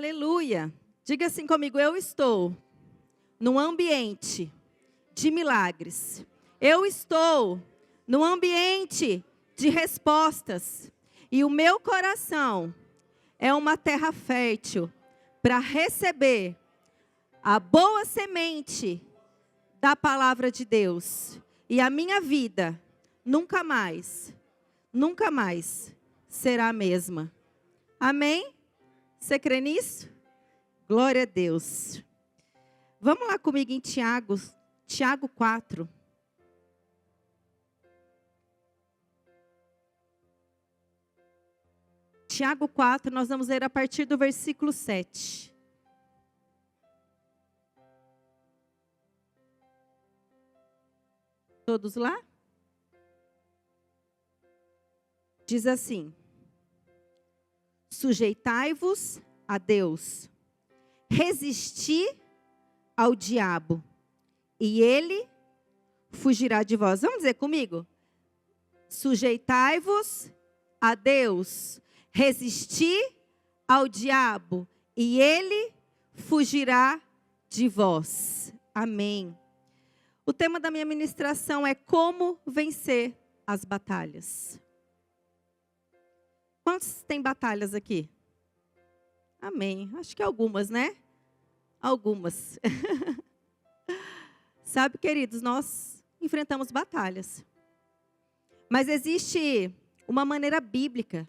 Aleluia. Diga assim comigo: eu estou num ambiente de milagres. Eu estou num ambiente de respostas. E o meu coração é uma terra fértil para receber a boa semente da palavra de Deus. E a minha vida nunca mais será a mesma. Amém? Você crê nisso? Glória a Deus. Vamos lá comigo em Tiago 4. Tiago 4, nós vamos ler a partir do versículo 7. Todos lá? Diz assim: sujeitai-vos a Deus, resisti ao diabo, e ele fugirá de vós. Vamos dizer comigo? Sujeitai-vos a Deus, resisti ao diabo, e ele fugirá de vós. Amém. O tema da minha ministração é como vencer as batalhas. Quantos tem batalhas aqui? Amém. Acho que algumas, né? Algumas. Sabe, queridos, nós enfrentamos batalhas. Mas existe uma maneira bíblica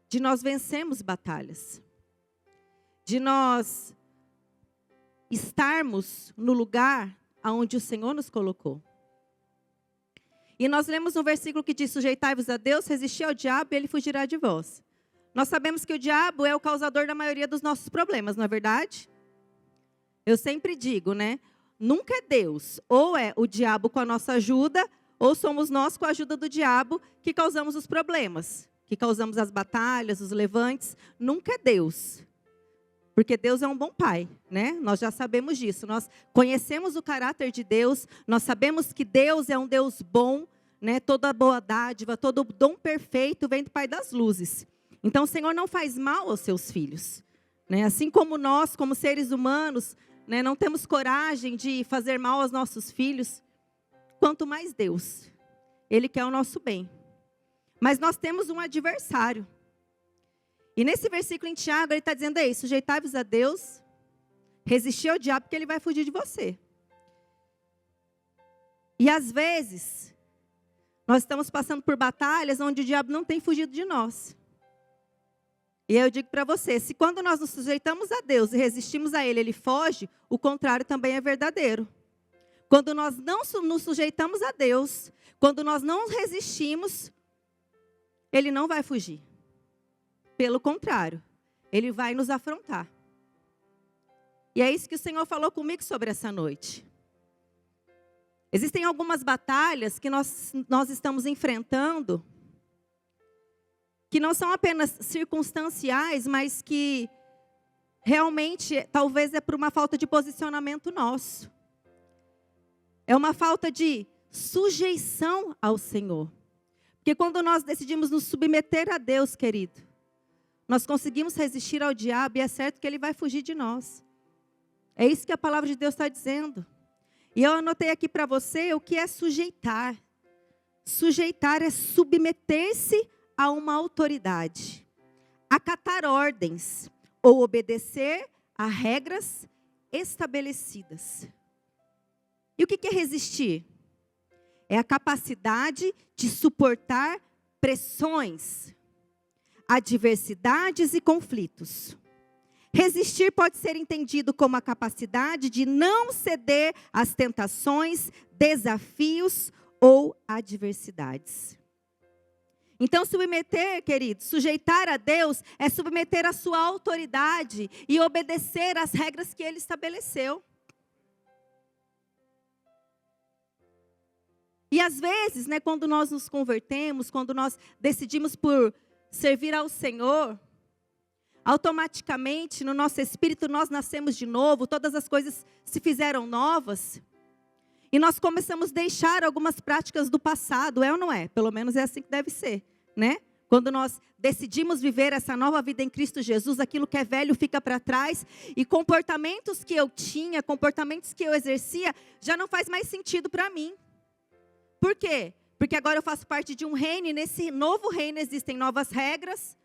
de nós vencermos batalhas. De nós estarmos no lugar aonde o Senhor nos colocou. E nós lemos um versículo que diz: sujeitai-vos a Deus, resisti ao diabo e ele fugirá de vós. Nós sabemos que o diabo é o causador da maioria dos nossos problemas, não é verdade? Eu sempre digo, né? Nunca é Deus. Ou é o diabo com a nossa ajuda, ou somos nós com a ajuda do diabo que causamos os problemas, que causamos as batalhas, os levantes. Nunca é Deus. Porque Deus é um bom pai, né? Nós já sabemos disso. Nós conhecemos o caráter de Deus. Nós sabemos que Deus é um Deus bom, né? Toda boa dádiva, todo dom perfeito vem do Pai das luzes. Então o Senhor não faz mal aos seus filhos, né? Assim como nós, como seres humanos, né, não temos coragem de fazer mal aos nossos filhos, quanto mais Deus. Ele quer o nosso bem. Mas nós temos um adversário. E nesse versículo em Tiago, ele está dizendo: ei, sujeitai-vos a Deus, resistir ao diabo, porque ele vai fugir de você. E às vezes, nós estamos passando por batalhas onde o diabo não tem fugido de nós. E aí eu digo para você, se quando nós nos sujeitamos a Deus e resistimos a Ele, Ele foge, o contrário também é verdadeiro. Quando nós não nos sujeitamos a Deus, quando nós não resistimos, Ele não vai fugir. Pelo contrário, Ele vai nos afrontar. E é isso que o Senhor falou comigo sobre essa noite. Existem algumas batalhas que nós estamos enfrentando, que não são apenas circunstanciais, mas que realmente talvez é por uma falta de posicionamento nosso. É uma falta de sujeição ao Senhor. Porque quando nós decidimos nos submeter a Deus, querido, nós conseguimos resistir ao diabo e é certo que ele vai fugir de nós. É isso que a palavra de Deus está dizendo. E eu anotei aqui para você o que é sujeitar. Sujeitar é submeter-se a uma autoridade, acatar ordens ou obedecer a regras estabelecidas. E o que é resistir? É a capacidade de suportar pressões, adversidades e conflitos. Resistir pode ser entendido como a capacidade de não ceder às tentações, desafios ou adversidades. Então, submeter, queridos, sujeitar a Deus é submeter a sua autoridade e obedecer às regras que Ele estabeleceu. E às vezes, né, quando nós nos convertemos, quando nós decidimos por servir ao Senhor, automaticamente no nosso espírito nós nascemos de novo, todas as coisas se fizeram novas. E nós começamos a deixar algumas práticas do passado, é ou não é? Pelo menos é assim que deve ser, né? Quando nós decidimos viver essa nova vida em Cristo Jesus, aquilo que é velho fica para trás. E comportamentos que eu tinha, comportamentos que eu exercia, já não faz mais sentido para mim. Por quê? Porque agora eu faço parte de um reino e nesse novo reino existem novas regras.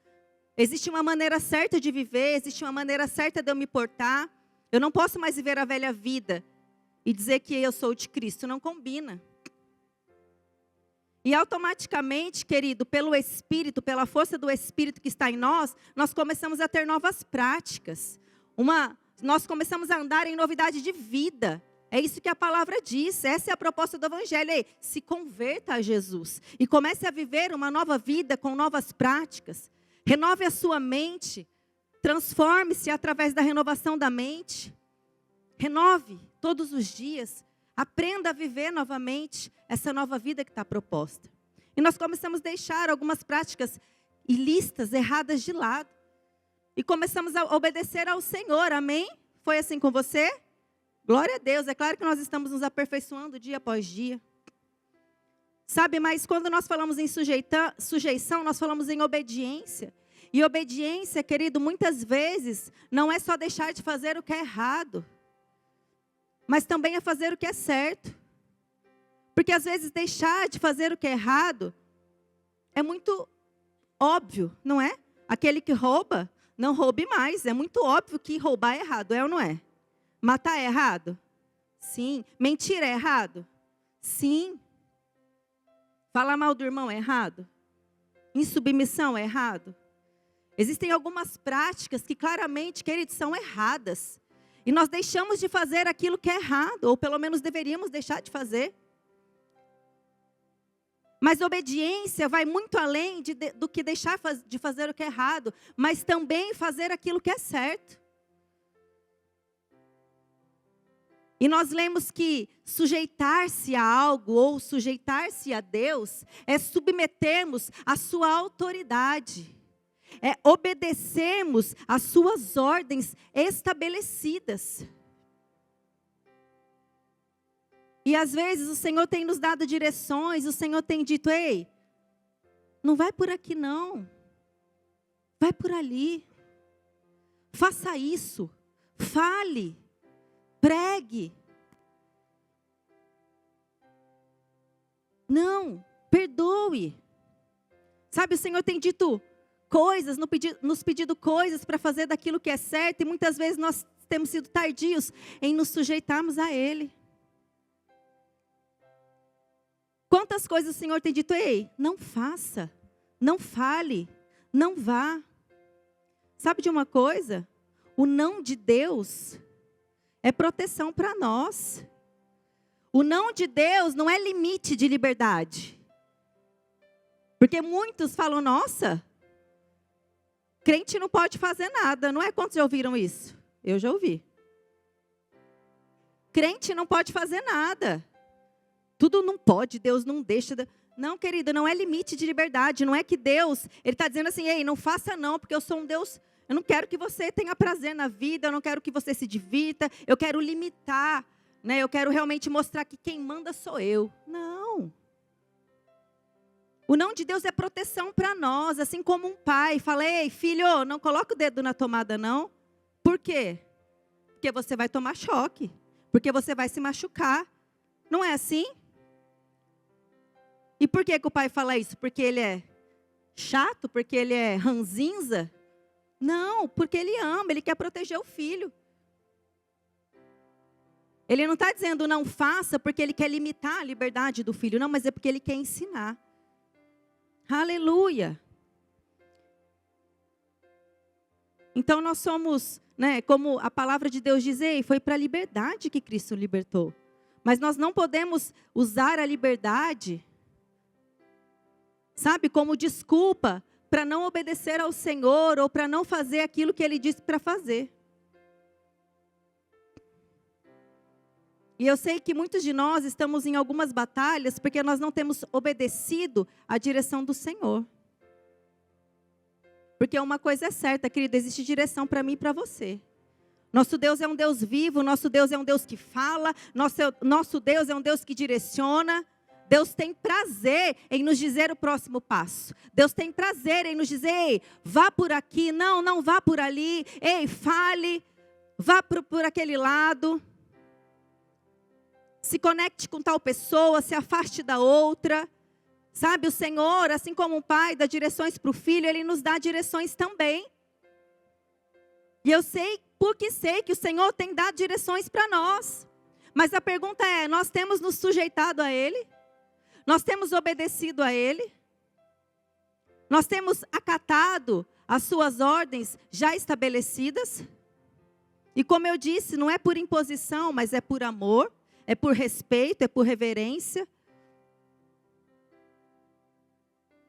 Existe uma maneira certa de viver, existe uma maneira certa de eu me portar. Eu não posso mais viver a velha vida e dizer que eu sou de Cristo, não combina. E automaticamente, querido, pelo Espírito, pela força do Espírito que está em nós, nós começamos a ter novas práticas. Nós começamos a andar em novidade de vida. É isso que a palavra diz. Essa é a proposta do Evangelho. Ei, se converta a Jesus e comece a viver uma nova vida com novas práticas. Renove a sua mente. Transforme-se através da renovação da mente. Renove todos os dias. Aprenda a viver novamente essa nova vida que está proposta. E nós começamos a deixar algumas práticas ilícitas, erradas de lado. E começamos a obedecer ao Senhor, amém? Foi assim com você? Glória a Deus, é claro que nós estamos nos aperfeiçoando dia após dia. Sabe, mas quando nós falamos em sujeição, nós falamos em obediência. E obediência, querido, muitas vezes não é só deixar de fazer o que é errado, mas também é fazer o que é certo. Porque às vezes deixar de fazer o que é errado é muito óbvio, não é? Aquele que rouba, não roube mais. É muito óbvio que roubar é errado, é ou não é? Matar é errado? Sim. Mentir é errado? Sim. Falar mal do irmão é errado? Insubmissão é errado? Existem algumas práticas que claramente, queridos, são erradas. E nós deixamos de fazer aquilo que é errado, ou pelo menos deveríamos deixar de fazer. Mas obediência vai muito além do que deixar de fazer o que é errado, mas também fazer aquilo que é certo. E nós lemos que sujeitar-se a algo ou sujeitar-se a Deus é submetermos a sua autoridade. É obedecermos às suas ordens estabelecidas. E às vezes o Senhor tem nos dado direções, o Senhor tem dito, ei, não vai por aqui não, vai por ali, faça isso, fale, pregue. Não, perdoe. Sabe, o Senhor tem dito coisas, nos pedido coisas para fazer daquilo que é certo, e muitas vezes nós temos sido tardios em nos sujeitarmos a Ele. Quantas coisas o Senhor tem dito, ei, não faça, não fale, não vá. Sabe de uma coisa? O não de Deus é proteção para nós. O não de Deus não é limite de liberdade. Porque muitos falam, nossa, crente não pode fazer nada, não é? Quantos já ouviram isso? Eu já ouvi. Crente não pode fazer nada. Tudo não pode, Deus não deixa. Não, querido, não é limite de liberdade. Não é que Deus, Ele está dizendo assim, ei, não faça não, porque eu sou um Deus, eu não quero que você tenha prazer na vida, eu não quero que você se divirta, eu quero limitar, né? Eu quero realmente mostrar que quem manda sou eu. Não. O não de Deus é proteção para nós, assim como um pai fala, ei, filho, não coloca o dedo na tomada não. Por quê? Porque você vai tomar choque, porque você vai se machucar. Não é assim? E por que o pai fala isso? Porque ele é chato? Porque ele é ranzinza? Não, porque ele ama, ele quer proteger o filho. Ele não está dizendo não faça porque ele quer limitar a liberdade do filho. Não, mas é porque ele quer ensinar. Aleluia. Então nós somos, né, como a palavra de Deus diz, foi para a liberdade que Cristo libertou. Mas nós não podemos usar a liberdade, sabe, como desculpa para não obedecer ao Senhor ou para não fazer aquilo que Ele disse para fazer. E eu sei que muitos de nós estamos em algumas batalhas porque nós não temos obedecido à direção do Senhor. Porque uma coisa é certa, querida, existe direção para mim e para você. Nosso Deus é um Deus vivo, nosso Deus é um Deus que fala, nosso Deus é um Deus que direciona. Deus tem prazer em nos dizer o próximo passo. Deus tem prazer em nos dizer, ei, vá por aqui, não vá por ali. Ei, fale, vá por aquele lado. Se conecte com tal pessoa, se afaste da outra. Sabe, o Senhor, assim como um pai dá direções para o filho, Ele nos dá direções também. E eu sei, porque sei que o Senhor tem dado direções para nós. Mas a pergunta é, nós temos nos sujeitado a Ele? Nós temos obedecido a Ele? Nós temos acatado as suas ordens já estabelecidas? E como eu disse, não é por imposição, mas é por amor, é por respeito, é por reverência.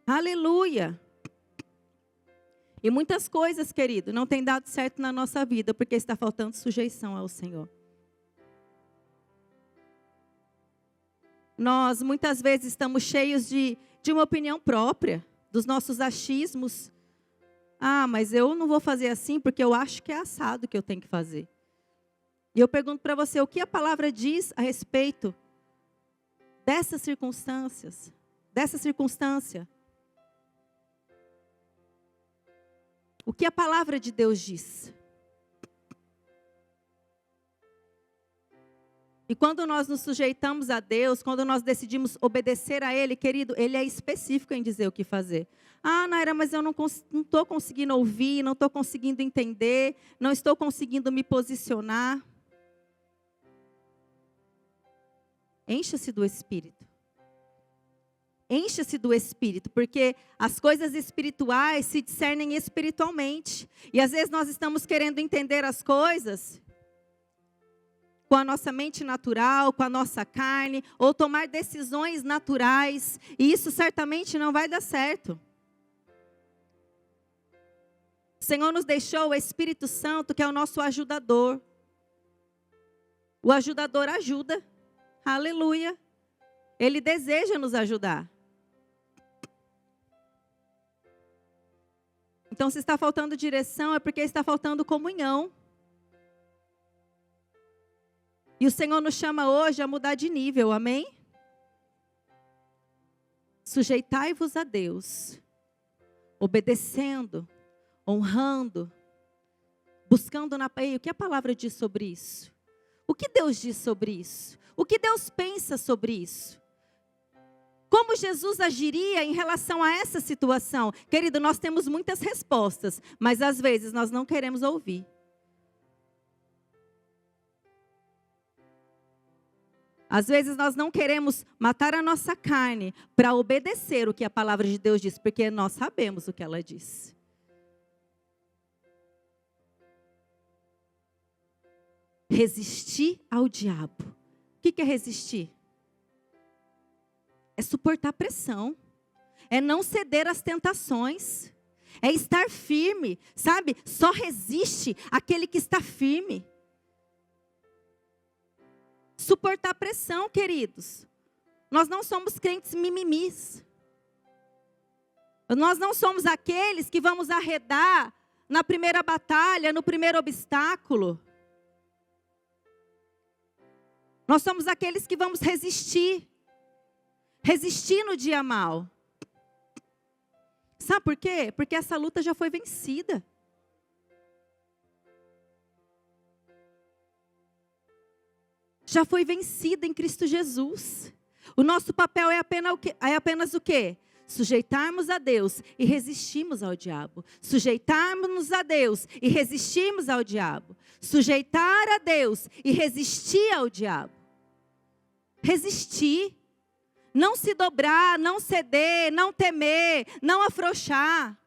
Aleluia! E muitas coisas, querido, não tem dado certo na nossa vida, porque está faltando sujeição ao Senhor. Nós, muitas vezes, estamos cheios de uma opinião própria, dos nossos achismos. Ah, mas eu não vou fazer assim, porque eu acho que é assado que eu tenho que fazer. E eu pergunto para você, o que a palavra diz a respeito dessas circunstâncias? Dessa circunstância? O que a palavra de Deus diz? E quando nós nos sujeitamos a Deus, quando nós decidimos obedecer a Ele, querido, Ele é específico em dizer o que fazer. Ah, Naira, mas eu não estou conseguindo ouvir, não estou conseguindo entender, não estou conseguindo me posicionar. Encha-se do Espírito. Encha-se do Espírito, porque as coisas espirituais se discernem espiritualmente. E às vezes nós estamos querendo entender as coisas com a nossa mente natural, com a nossa carne, ou tomar decisões naturais, e isso certamente não vai dar certo. O Senhor nos deixou o Espírito Santo, que é o nosso ajudador. O ajudador ajuda. Aleluia. Ele deseja nos ajudar. Então, se está faltando direção, é porque está faltando comunhão. E o Senhor nos chama hoje a mudar de nível, amém? Sujeitai-vos a Deus, obedecendo, honrando, buscando na paix. O que a palavra diz sobre isso? O que Deus diz sobre isso? O que Deus pensa sobre isso? Como Jesus agiria em relação a essa situação? Querido, nós temos muitas respostas, mas às vezes nós não queremos ouvir. Às vezes nós não queremos matar a nossa carne para obedecer o que a palavra de Deus diz, porque nós sabemos o que ela diz. Resistir ao diabo. O que é resistir? É suportar pressão. É não ceder às tentações. É estar firme, sabe? Só resiste aquele que está firme. Suportar pressão, queridos. Nós não somos crentes mimimis. Nós não somos aqueles que vamos arredar na primeira batalha, no primeiro obstáculo. Nós somos aqueles que vamos resistir. Resistir no dia mau. Sabe por quê? Porque essa luta já foi vencida. Já foi vencida em Cristo Jesus. O nosso papel é apenas o quê? Sujeitarmos a Deus e resistirmos ao diabo. Sujeitarmos a Deus e resistirmos ao diabo. Sujeitar a Deus e resistir ao diabo. Resistir. Não se dobrar, não ceder, não temer, não afrouxar.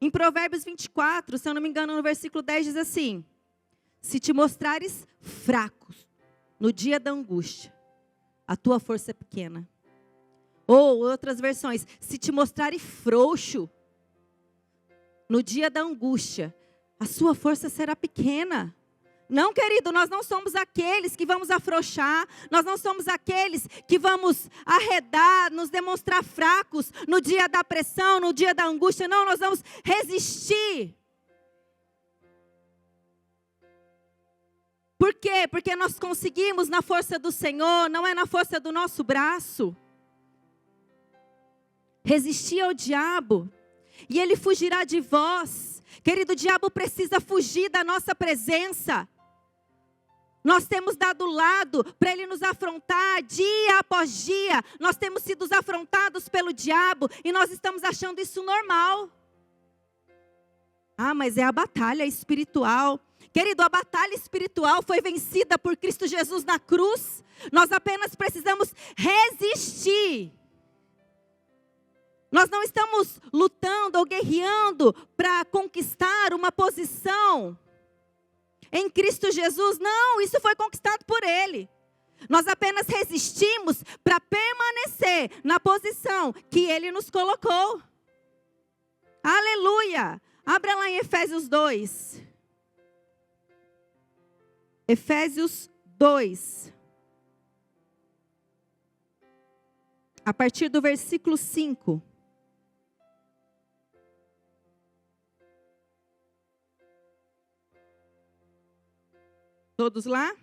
Em Provérbios 24, se eu não me engano, no versículo 10 diz assim: se te mostrares fracos no dia da angústia, a tua força é pequena. Ou outras versões, se te mostrares frouxo no dia da angústia, a sua força será pequena. Não, querido, nós não somos aqueles que vamos afrouxar, nós não somos aqueles que vamos arredar, nos demonstrar fracos no dia da pressão, no dia da angústia. Não, nós vamos resistir. Por quê? Porque nós conseguimos na força do Senhor, não é na força do nosso braço. Resistir ao diabo, e ele fugirá de vós. Querido, o diabo precisa fugir da nossa presença. Nós temos dado lado para ele nos afrontar dia após dia. Nós temos sido afrontados pelo diabo e nós estamos achando isso normal. Ah, mas é a batalha espiritual. Querido, a batalha espiritual foi vencida por Cristo Jesus na cruz. Nós apenas precisamos resistir. Nós não estamos lutando ou guerreando para conquistar uma posição em Cristo Jesus. Não, isso foi conquistado por Ele. Nós apenas resistimos para permanecer na posição que Ele nos colocou. Aleluia! Abra lá em Efésios 2. Efésios 2. A partir do versículo 5. Todos lá?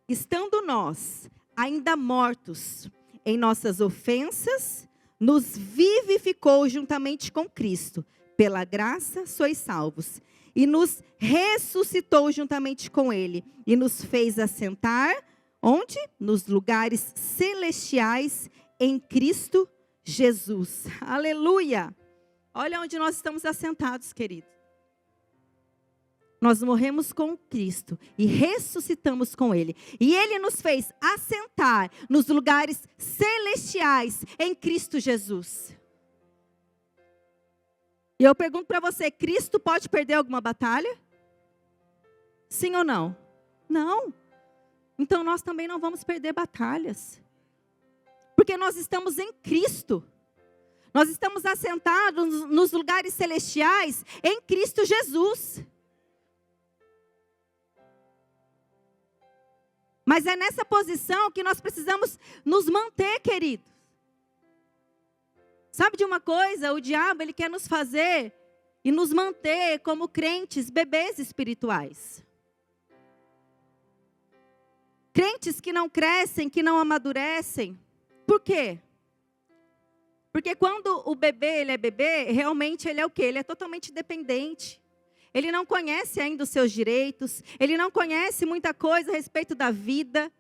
Estando nós ainda mortos em nossas ofensas, nos vivificou juntamente com Cristo. Pela graça sois salvos. E nos ressuscitou juntamente com Ele. E nos fez assentar, onde? Nos lugares celestiais em Cristo Jesus. Aleluia! Olha onde nós estamos assentados, querido. Nós morremos com Cristo e ressuscitamos com Ele. E Ele nos fez assentar nos lugares celestiais em Cristo Jesus. E eu pergunto para você, Cristo pode perder alguma batalha? Sim ou não? Não. Então nós também não vamos perder batalhas. Porque nós estamos em Cristo. Nós estamos assentados nos lugares celestiais em Cristo Jesus. Mas é nessa posição que nós precisamos nos manter, queridos. Sabe de uma coisa? O diabo, ele quer nos fazer e nos manter como crentes, bebês espirituais. Crentes que não crescem, que não amadurecem. Por quê? Porque quando o bebê, ele é bebê, realmente ele é o quê? Ele é totalmente dependente. Ele não conhece ainda os seus direitos. Ele não conhece muita coisa a respeito da vida.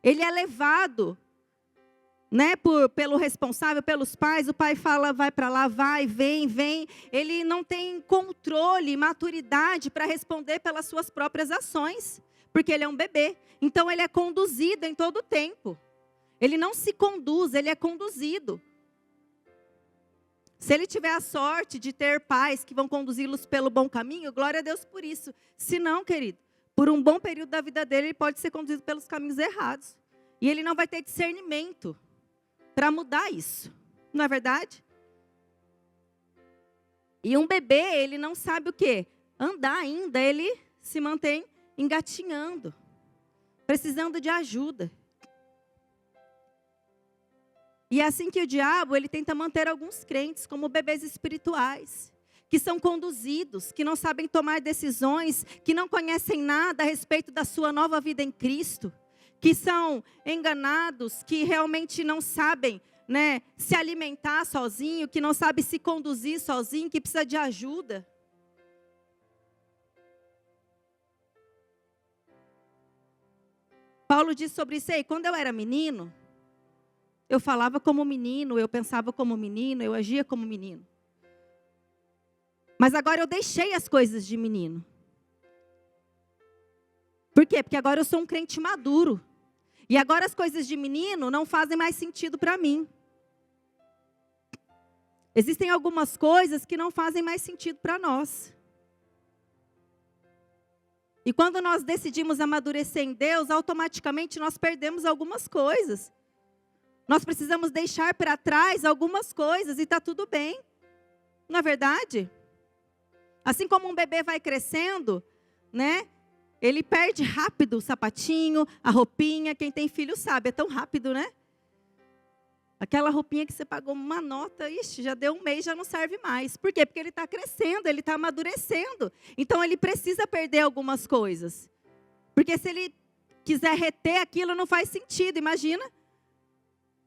Ele é levado, né, pelo responsável, pelos pais. O pai fala, vai para lá, vai, vem, vem. Ele não tem controle, maturidade para responder pelas suas próprias ações. Porque ele é um bebê. Então ele é conduzido em todo o tempo. Ele não se conduz, ele é conduzido. Se ele tiver a sorte de ter pais que vão conduzi-los pelo bom caminho, glória a Deus por isso. Se não, querido, por um bom período da vida dele, ele pode ser conduzido pelos caminhos errados. E ele não vai ter discernimento para mudar isso. Não é verdade? E um bebê, ele não sabe o quê? Andar ainda, ele se mantém engatinhando, precisando de ajuda. E é assim que o diabo, ele tenta manter alguns crentes como bebês espirituais, que são conduzidos, que não sabem tomar decisões, que não conhecem nada a respeito da sua nova vida em Cristo, que são enganados, que realmente não sabem, né, se alimentar sozinho, que não sabem se conduzir sozinho, que precisa de ajuda. Paulo diz sobre isso aí, quando eu era menino, eu falava como menino, eu pensava como menino, eu agia como menino. Mas agora eu deixei as coisas de menino. Por quê? Porque agora eu sou um crente maduro. E agora as coisas de menino não fazem mais sentido para mim. Existem algumas coisas que não fazem mais sentido para nós. E quando nós decidimos amadurecer em Deus, automaticamente nós perdemos algumas coisas. Nós precisamos deixar para trás algumas coisas e está tudo bem. Não é verdade? Assim como um bebê vai crescendo, né? Ele perde rápido o sapatinho, a roupinha. Quem tem filho sabe, é tão rápido, né? Aquela roupinha que você pagou uma nota, ixi, já deu um mês, já não serve mais. Por quê? Porque ele está crescendo, ele está amadurecendo. Então, ele precisa perder algumas coisas. Porque se ele quiser reter aquilo, não faz sentido. Imagina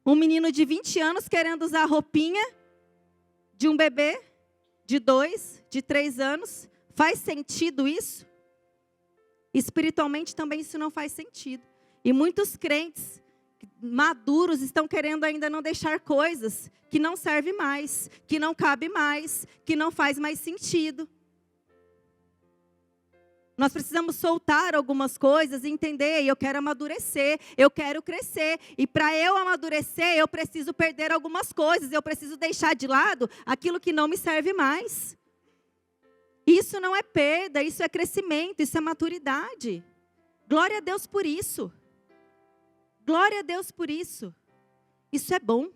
um menino de 20 anos querendo usar a roupinha de um bebê de 2, de 3 anos. Faz sentido isso? Espiritualmente também isso não faz sentido. E muitos crentes maduros estão querendo ainda não deixar coisas que não servem mais, que não cabe mais, que não faz mais sentido. Nós precisamos soltar algumas coisas e entender, eu quero amadurecer, eu quero crescer. E para eu amadurecer, eu preciso perder algumas coisas, eu preciso deixar de lado aquilo que não me serve mais. Isso não é perda, isso é crescimento, isso é maturidade. Glória a Deus por isso. Glória a Deus por isso. Isso é bom.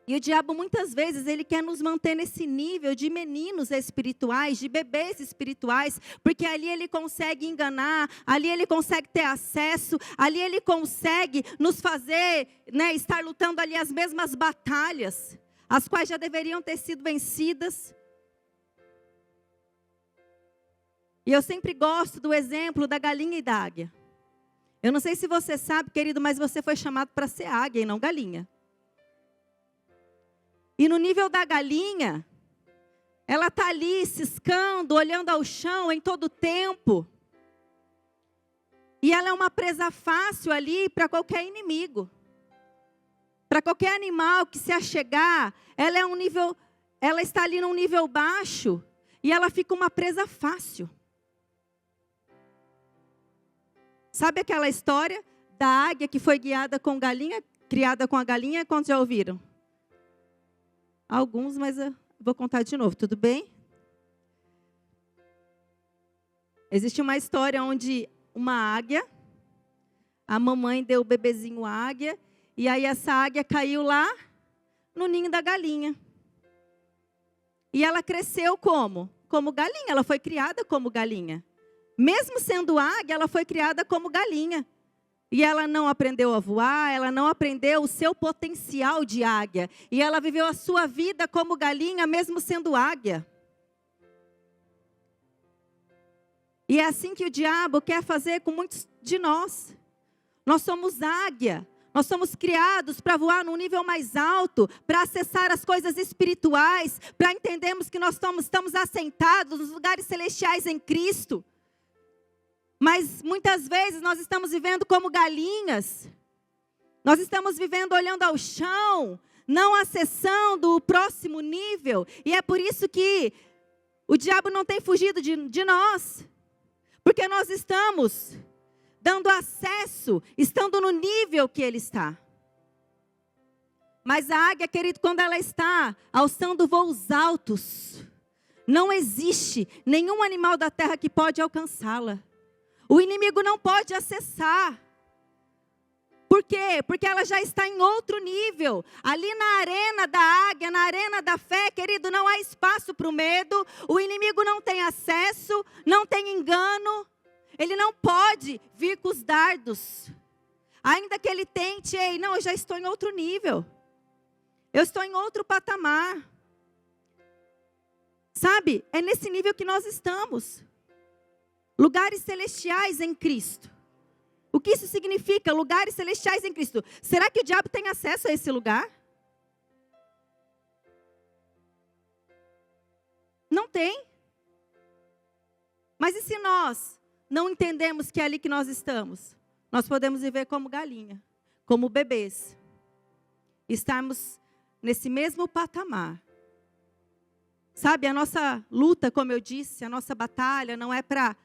E o diabo muitas vezes ele quer nos manter nesse nível de meninos espirituais, de bebês espirituais, porque ali ele consegue enganar, ali ele consegue ter acesso, ali ele consegue nos fazer, estar lutando ali as mesmas batalhas, as quais já deveriam ter sido vencidas. E eu sempre gosto do exemplo da galinha e da águia. Eu não sei se você sabe, querido, mas você foi chamado para ser águia e não galinha. E no nível da galinha, ela está ali ciscando, olhando ao chão em todo o tempo. E ela é uma presa fácil ali para qualquer inimigo. Para qualquer animal que se achegar, ela está ali num nível baixo e ela fica uma presa fácil. Sabe aquela história da águia que foi guiada com galinha, criada com a galinha? Quantos já ouviram? Alguns, mas eu vou contar de novo, tudo bem? Existe uma história onde uma águia, a mamãe deu o bebezinho águia, e aí essa águia caiu lá no ninho da galinha. E ela cresceu como? Como galinha, ela foi criada como galinha. Mesmo sendo águia, ela foi criada como galinha. E ela não aprendeu a voar, ela não aprendeu o seu potencial de águia. E ela viveu a sua vida como galinha, mesmo sendo águia. E é assim que o diabo quer fazer com muitos de nós. Nós somos águia. Nós somos criados para voar num nível mais alto, para acessar as coisas espirituais, para entendermos que nós estamos assentados nos lugares celestiais em Cristo. Mas muitas vezes nós estamos vivendo como galinhas. Nós estamos vivendo olhando ao chão, não acessando o próximo nível. E é por isso que o diabo não tem fugido de nós. Porque nós estamos dando acesso, estando no nível que ele está. Mas a águia, querido, quando ela está alçando voos altos, não existe nenhum animal da terra que pode alcançá-la. O inimigo não pode acessar. Por quê? Porque ela já está em outro nível. Ali na arena da águia, na arena da fé, querido, não há espaço para o medo. O inimigo não tem acesso, não tem engano. Ele não pode vir com os dardos. Ainda que ele tente, eu já estou em outro nível. Eu estou em outro patamar. Sabe? É nesse nível que nós estamos. Lugares celestiais em Cristo. O que isso significa? Lugares celestiais em Cristo. Será que o diabo tem acesso a esse lugar? Não tem. Mas e se nós não entendemos que é ali que nós estamos? Nós podemos viver como galinha, como bebês. Estarmos nesse mesmo patamar. Sabe, a nossa luta, como eu disse, a nossa batalha não é para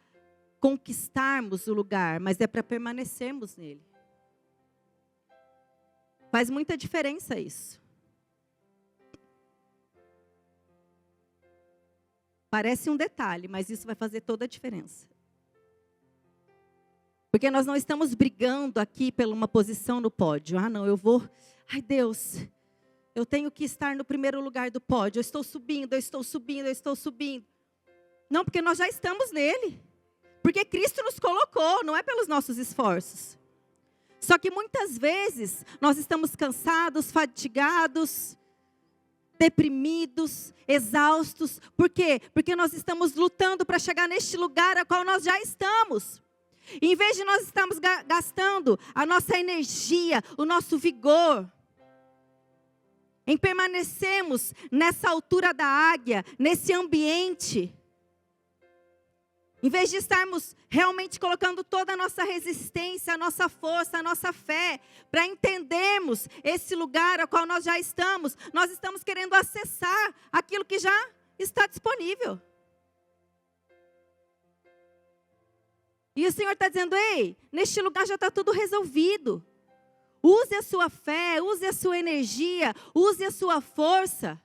conquistarmos o lugar, mas é para permanecermos nele. Faz muita diferença isso. Parece um detalhe, mas isso vai fazer toda a diferença. Porque nós não estamos brigando aqui por uma posição no pódio. Ai Deus, eu tenho que estar no primeiro lugar do pódio. Eu estou subindo, eu estou subindo, eu estou subindo. Não, porque nós já estamos nele. Porque Cristo nos colocou, não é pelos nossos esforços. Só que muitas vezes nós estamos cansados, fatigados, deprimidos, exaustos. Por quê? Porque nós estamos lutando para chegar neste lugar a qual nós já estamos. E em vez de nós estarmos gastando a nossa energia, o nosso vigor, em permanecermos nessa altura da águia, nesse ambiente, em vez de estarmos realmente colocando toda a nossa resistência, a nossa força, a nossa fé, para entendermos esse lugar ao qual nós já estamos, nós estamos querendo acessar aquilo que já está disponível. E o Senhor está dizendo, ei, neste lugar já está tudo resolvido. Use a sua fé, use a sua energia, use a sua força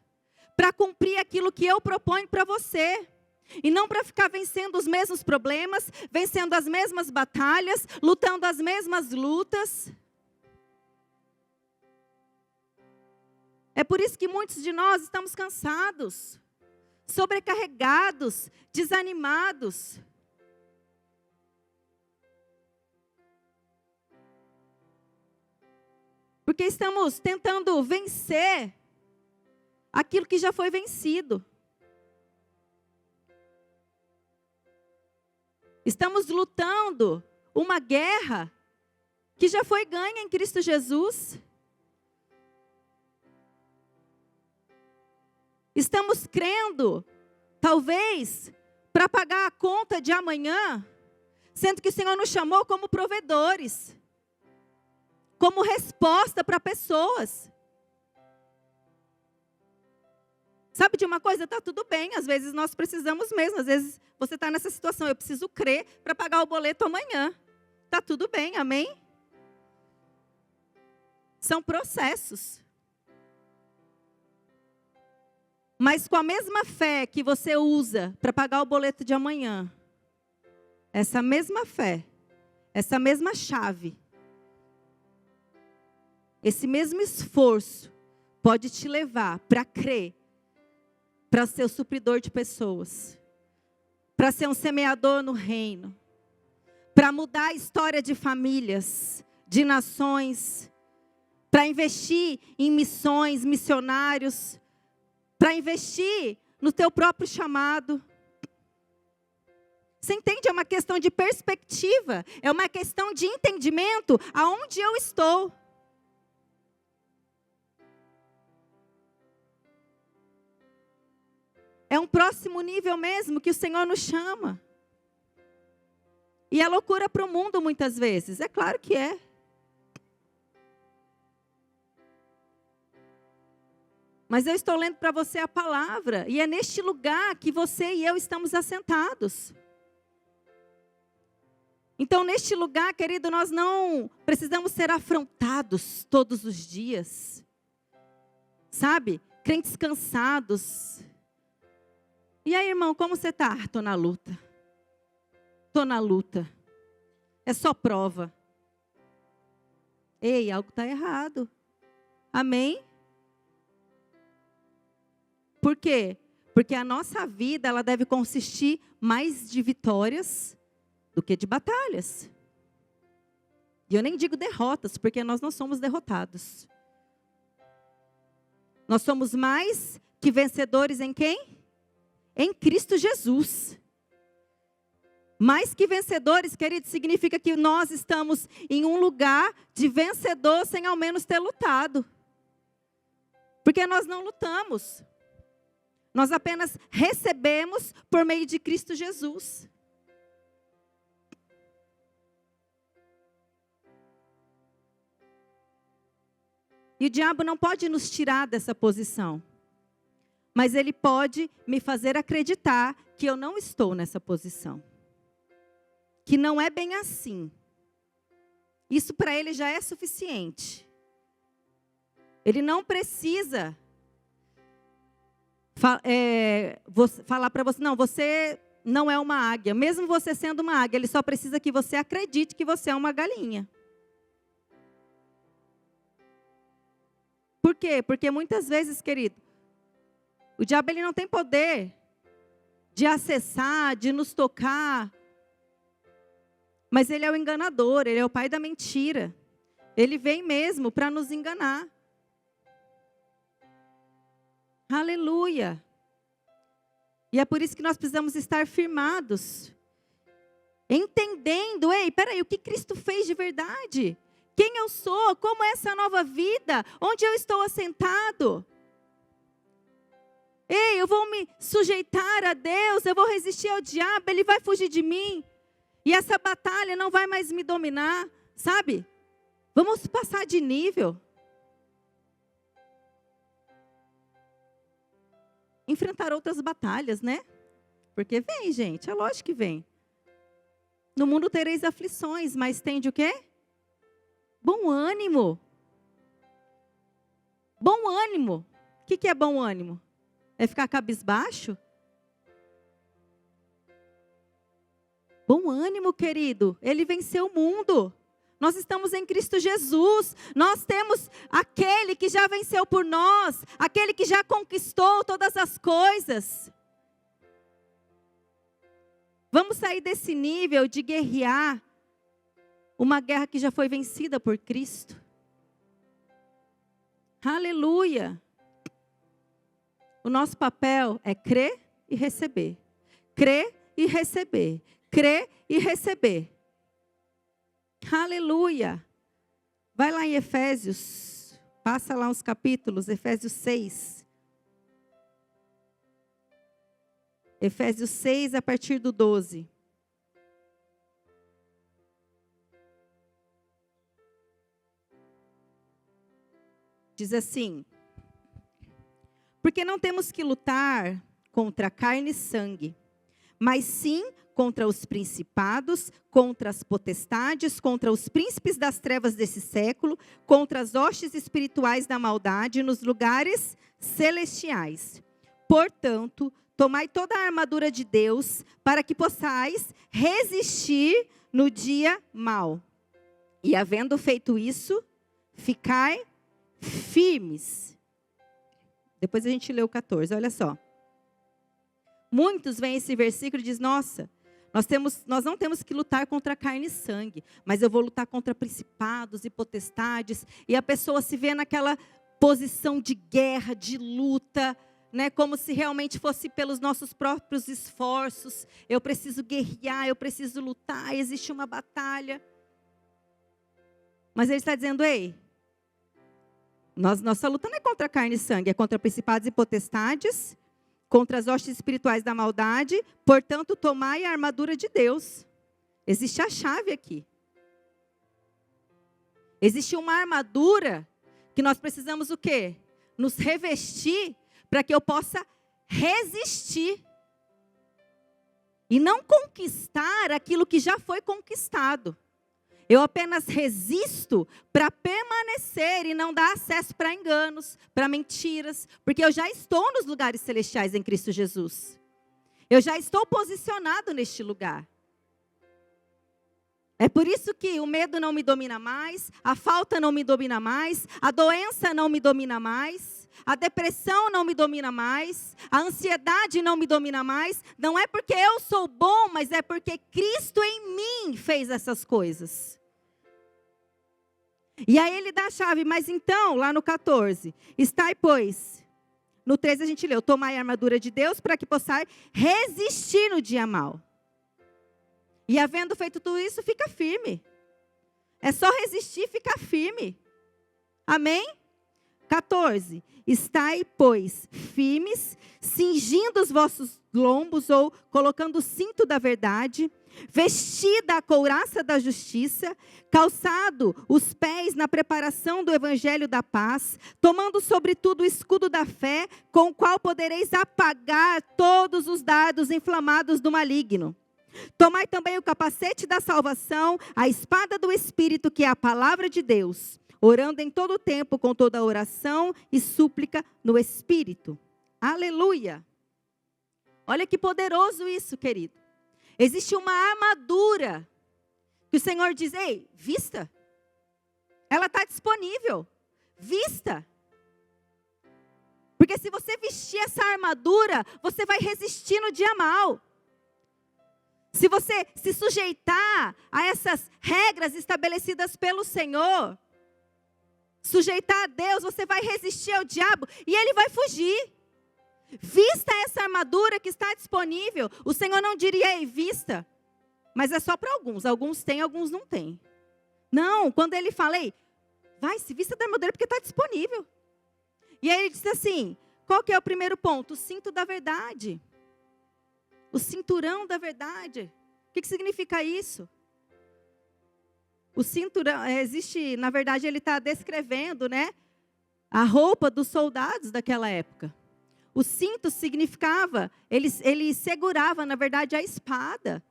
para cumprir aquilo que eu proponho para você. E não para ficar vencendo os mesmos problemas, vencendo as mesmas batalhas, lutando as mesmas lutas. É por isso que muitos de nós estamos cansados, sobrecarregados, desanimados. Porque estamos tentando vencer aquilo que já foi vencido. Estamos lutando uma guerra que já foi ganha em Cristo Jesus. Estamos crendo, talvez, para pagar a conta de amanhã, sendo que o Senhor nos chamou como provedores, como resposta para pessoas. Sabe de uma coisa? Está tudo bem, às vezes nós precisamos mesmo, às vezes você está nessa situação, eu preciso crer para pagar o boleto amanhã. Está tudo bem, amém? São processos. Mas com a mesma fé que você usa para pagar o boleto de amanhã, essa mesma fé, essa mesma chave, esse mesmo esforço pode te levar para crer, para ser o supridor de pessoas, para ser um semeador no reino, para mudar a história de famílias, de nações, para investir em missões, missionários, para investir no teu próprio chamado. Você entende? É uma questão de perspectiva, é uma questão de entendimento aonde eu estou. É um próximo nível mesmo que o Senhor nos chama. E é loucura para o mundo muitas vezes. É claro que é. Mas eu estou lendo para você a palavra. E é neste lugar que você e eu estamos assentados. Então, neste lugar, querido, nós não precisamos ser afrontados todos os dias. Sabe? Crentes cansados. E aí, irmão, como você está? Estou na luta. Estou na luta. É só prova. Ei, algo está errado. Amém? Por quê? Porque a nossa vida, ela deve consistir mais de vitórias do que de batalhas. E eu nem digo derrotas, porque nós não somos derrotados. Nós somos mais que vencedores em quem? Em Cristo Jesus. Mais que vencedores, querido, significa que nós estamos em um lugar de vencedor sem ao menos ter lutado. Porque nós não lutamos. Nós apenas recebemos por meio de Cristo Jesus. E o diabo não pode nos tirar dessa posição. Mas ele pode me fazer acreditar que eu não estou nessa posição. Que não é bem assim. Isso para ele já é suficiente. Ele não precisa falar para você, não, você não é uma águia. Mesmo você sendo uma águia, ele só precisa que você acredite que você é uma galinha. Por quê? Porque muitas vezes, querido, o diabo ele não tem poder de acessar, de nos tocar. Mas ele é o enganador, ele é o pai da mentira. Ele vem mesmo para nos enganar. Aleluia. E é por isso que nós precisamos estar firmados. Entendendo, peraí, o que Cristo fez de verdade? Quem eu sou? Como é essa nova vida? Onde eu estou assentado? Eu vou me sujeitar a Deus, eu vou resistir ao diabo, ele vai fugir de mim. E essa batalha não vai mais me dominar, sabe? Vamos passar de nível. Enfrentar outras batalhas, né? Porque vem, gente, é lógico que vem. No mundo tereis aflições, mas tende o quê? Bom ânimo. Bom ânimo. O que é bom ânimo? É ficar cabisbaixo? Bom ânimo, querido. Ele venceu o mundo. Nós estamos em Cristo Jesus. Nós temos aquele que já venceu por nós. Aquele que já conquistou todas as coisas. Vamos sair desse nível de guerrear uma guerra que já foi vencida por Cristo. Aleluia. O nosso papel é crer e receber. Crer e receber. Crer e receber. Aleluia. Vai lá em Efésios. Passa lá uns capítulos. Efésios 6. Efésios 6, a partir do 12. Diz assim: porque não temos que lutar contra carne e sangue, mas sim contra os principados, contra as potestades, contra os príncipes das trevas desse século, contra as hostes espirituais da maldade nos lugares celestiais. Portanto, tomai toda a armadura de Deus, para que possais resistir no dia mau. E havendo feito isso, ficai firmes. Depois a gente lê o 14, olha só. Muitos veem esse versículo e dizem: nossa, nós não temos que lutar contra carne e sangue, mas eu vou lutar contra principados e potestades. E a pessoa se vê naquela posição de guerra, de luta, né, como se realmente fosse pelos nossos próprios esforços. Eu preciso guerrear, eu preciso lutar, existe uma batalha. Mas ele está dizendo: nossa luta não é contra carne e sangue, é contra principados e potestades, contra as hostes espirituais da maldade. Portanto, tomai a armadura de Deus. Existe a chave aqui. Existe uma armadura que nós precisamos o quê? Nos revestir para que eu possa resistir. E não conquistar aquilo que já foi conquistado. Eu apenas resisto para permanecer e não dar acesso para enganos, para mentiras, porque eu já estou nos lugares celestiais em Cristo Jesus. Eu já estou posicionado neste lugar. É por isso que o medo não me domina mais, a falta não me domina mais, a doença não me domina mais, a depressão não me domina mais, a ansiedade não me domina mais. Não é porque eu sou bom, mas é porque Cristo em mim fez essas coisas. E aí ele dá a chave, mas então, lá no 14, estai, pois, no 13 a gente leu: tomai a armadura de Deus para que possais resistir no dia mau. E havendo feito tudo isso, fica firme. É só resistir e ficar firme. Amém? 14. Estai, pois, firmes, cingindo os vossos lombos, ou colocando o cinto da verdade, vestida a couraça da justiça, calçado os pés na preparação do evangelho da paz, tomando sobretudo o escudo da fé, com o qual podereis apagar todos os dardos inflamados do maligno. Tomai também o capacete da salvação, a espada do Espírito, que é a palavra de Deus, orando em todo o tempo com toda oração e súplica no Espírito. Aleluia! Olha que poderoso isso, querido. Existe uma armadura que o Senhor diz: vista. Ela está disponível. Vista. Porque se você vestir essa armadura, você vai resistir no dia mau. Se você se sujeitar a essas regras estabelecidas pelo Senhor, sujeitar a Deus, você vai resistir ao diabo e ele vai fugir. Vista essa armadura que está disponível. O Senhor não diria, ei, vista. Mas é só para alguns. Alguns têm, alguns não têm. Não, quando ele fala, ei, vai, se vista da armadura porque está disponível. E aí ele diz assim, qual que é o primeiro ponto? O cinto da verdade. O cinturão da verdade. O que significa isso? O cinturão, existe, na verdade, ele está descrevendo, né, a roupa dos soldados daquela época. O cinto significava, ele segurava, na verdade, a espada.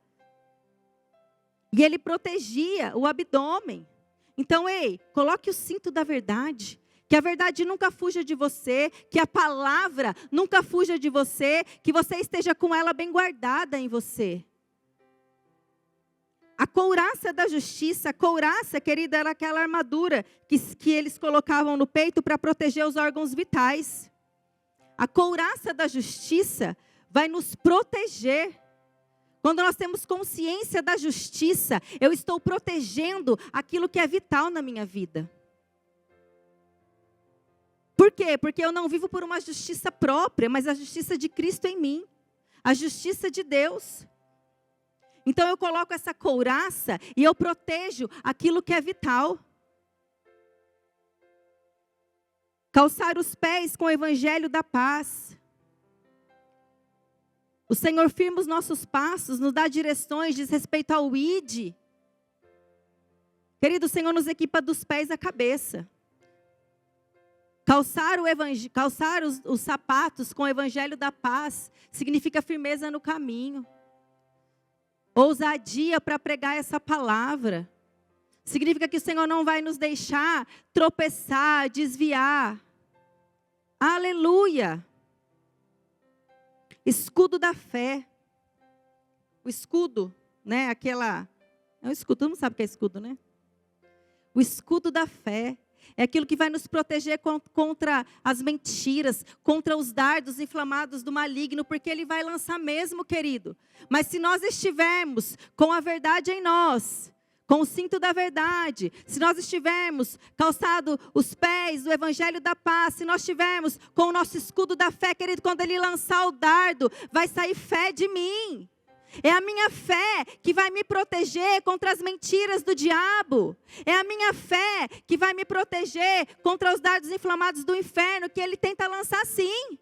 E ele protegia o abdômen. Então, ei, coloque o cinto da verdade. Que a verdade nunca fuja de você. Que a palavra nunca fuja de você. Que você esteja com ela bem guardada em você. A couraça da justiça, a couraça, querida, era aquela armadura que eles colocavam no peito para proteger os órgãos vitais. A couraça da justiça vai nos proteger. Quando nós temos consciência da justiça, eu estou protegendo aquilo que é vital na minha vida. Por quê? Porque eu não vivo por uma justiça própria, mas a justiça de Cristo em mim. A justiça de Deus. Então eu coloco essa couraça e eu protejo aquilo que é vital. Calçar os pés com o evangelho da paz. O Senhor firma os nossos passos, nos dá direções, diz respeito ao ID. Querido, o Senhor nos equipa dos pés à cabeça. Calçar os sapatos com o evangelho da paz significa firmeza no caminho. Ousadia para pregar essa palavra. Significa que o Senhor não vai nos deixar tropeçar, desviar. Aleluia! Escudo da fé. O escudo, né? É um escudo, todo mundo sabe o que é escudo, né? O escudo da fé. É aquilo que vai nos proteger contra as mentiras, contra os dardos inflamados do maligno, porque ele vai lançar mesmo, querido. Mas se nós estivermos com a verdade em nós, com o cinto da verdade, se nós estivermos calçado os pés do evangelho da paz, se nós estivermos com o nosso escudo da fé, querido, quando ele lançar o dardo, vai sair fé de mim. É a minha fé que vai me proteger contra as mentiras do diabo. É a minha fé que vai me proteger contra os dardos inflamados do inferno, que ele tenta lançar sim.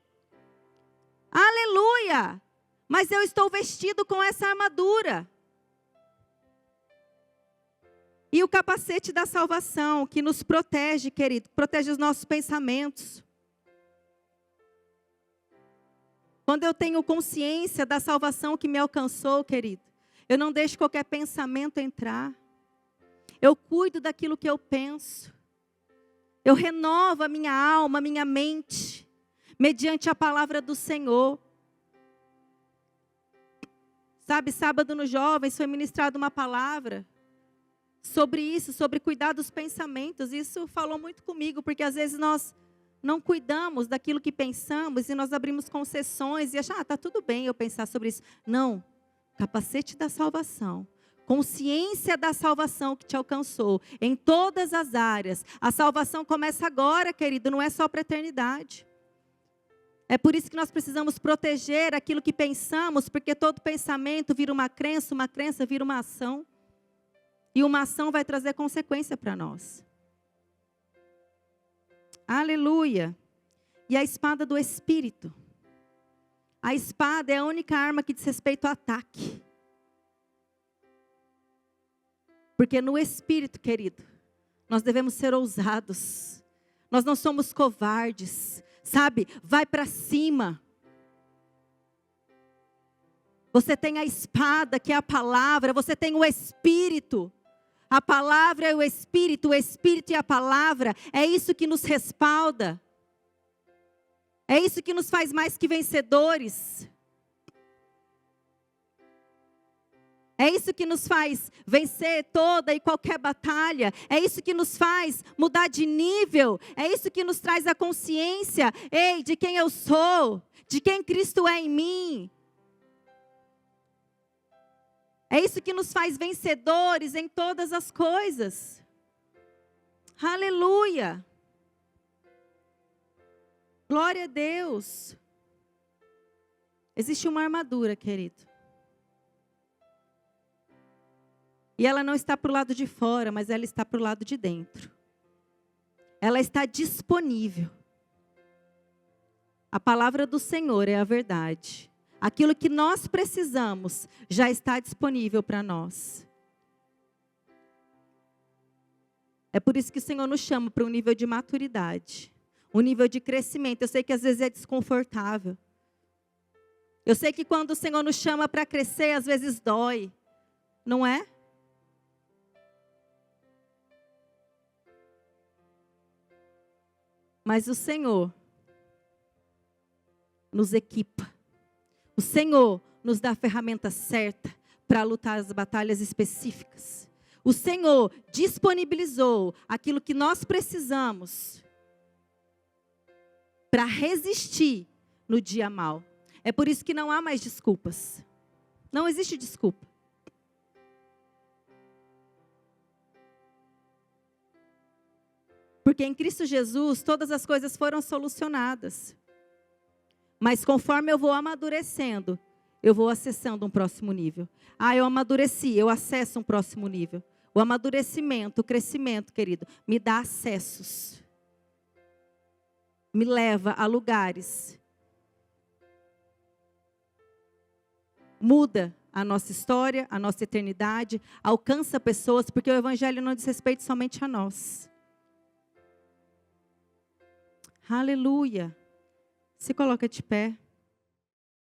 Aleluia! Mas eu estou vestido com essa armadura. E o capacete da salvação, que nos protege, querido, protege os nossos pensamentos. Quando eu tenho consciência da salvação que me alcançou, querido, eu não deixo qualquer pensamento entrar. Eu cuido daquilo que eu penso. Eu renovo a minha alma, a minha mente, mediante a palavra do Senhor. Sabe, sábado nos jovens foi ministrada uma palavra sobre isso, sobre cuidar dos pensamentos. Isso falou muito comigo, porque às vezes nós não cuidamos daquilo que pensamos e nós abrimos concessões e achamos, está tudo bem eu pensar sobre isso. Não, capacete da salvação, consciência da salvação que te alcançou em todas as áreas. A salvação começa agora, querido, não é só para a eternidade. É por isso que nós precisamos proteger aquilo que pensamos, porque todo pensamento vira uma crença vira uma ação. E uma ação vai trazer consequência para nós. Aleluia. E a espada do Espírito. A espada é a única arma que diz respeito ao ataque. Porque no Espírito, querido, nós devemos ser ousados. Nós não somos covardes. Sabe? Vai para cima. Você tem a espada, que é a palavra. Você tem o Espírito. A palavra é o Espírito e a palavra, é isso que nos respalda. É isso que nos faz mais que vencedores. É isso que nos faz vencer toda e qualquer batalha. É isso que nos faz mudar de nível. É isso que nos traz a consciência, ei, de quem eu sou, de quem Cristo é em mim. É isso que nos faz vencedores em todas as coisas. Aleluia. Glória a Deus. Existe uma armadura, querido. E ela não está para o lado de fora, mas ela está para o lado de dentro. Ela está disponível. A palavra do Senhor é a verdade. Aquilo que nós precisamos já está disponível para nós. É por isso que o Senhor nos chama para um nível de maturidade, um nível de crescimento. Eu sei que às vezes é desconfortável. Eu sei que quando o Senhor nos chama para crescer, às vezes dói, não é? Mas o Senhor nos equipa. O Senhor nos dá a ferramenta certa para lutar as batalhas específicas. O Senhor disponibilizou aquilo que nós precisamos para resistir no dia mau. É por isso que não há mais desculpas. Não existe desculpa. Porque em Cristo Jesus todas as coisas foram solucionadas. Mas conforme eu vou amadurecendo, eu vou acessando um próximo nível. Eu amadureci, eu acesso um próximo nível. O amadurecimento, o crescimento, querido, me dá acessos. Me leva a lugares. Muda a nossa história, a nossa eternidade, alcança pessoas, porque o Evangelho não diz respeito somente a nós. Aleluia. Se coloca de pé.